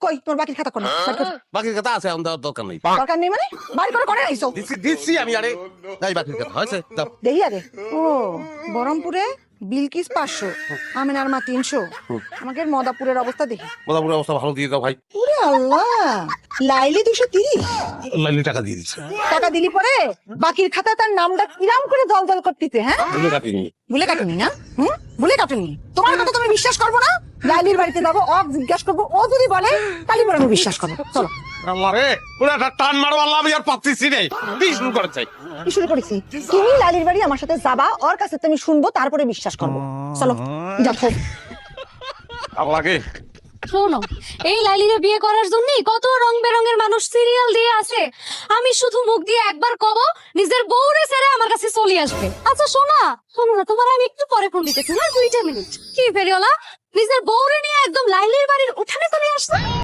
কই তোর বাকির খাতা কোনে? বাকির কথা আছে, আমার দেওয়ার দরকার নেই। দরকার নেই মানে বাড়ি করে করে আইছো। দিচ্ছি আমি, আরে এই বাকির কথা হয়েছে, দাও। দেখি আগে। ও বহরমপুরে বিলকিস 500, আমিনার মা 300, আমাকে মদাপুরের অবস্থা দেখি। মোটামুটি অবস্থা ভালো দিয়ে দাও ভাই। ওরে আল্লাহ, লাইলি 230 লাইলি টাকা দিয়ে দিচ্ছে। টাকা দিলি পরে বাকির খাতা তার নামটা কিরাম করে দল করতেছে। হ্যাঁ এগুলো কাটিনি। ভুলে কাটেনি না? ভুলে কাটেনি। তোমার কথা তুমি বিশ্বাস করবো না? লাইলির বাড়িতে যাবো, জিজ্ঞাসা করবো, ও যদি বলে তাহলে পরে আমি বিশ্বাস করবো। চলো। আল্লাহ রে, ওরা একটা টান মারো, আল্লাহ আমি আর পাচ্ছি নেই। কি শুরু করে চাই? কি শুরু করেছি? তুমি লালির বাড়ি আমার সাথে যাবা, ওর কাছে তুমি শুনবো, তারপরে বিশ্বাস করবো। চলো যাও। আল্লাহকে শোনো, এই লাইলিরে বিয়ে করার জন্য কত রং বেরঙের মানুষ সিরিয়াল দিয়ে আছে। আমি শুধু মুখ দিয়ে একবার কব, নিজের বউরে ছেড়ে আমার কাছে চলে আসবে। আচ্ছা শোনো না, তোমার আমি একটু পরে ফোন দিতেছি না, 2 মিনিট। কি ফেরিওলা নিজের বউরে নিয়ে একদম লাইলির বাড়ির উঠানে চলে আসছে।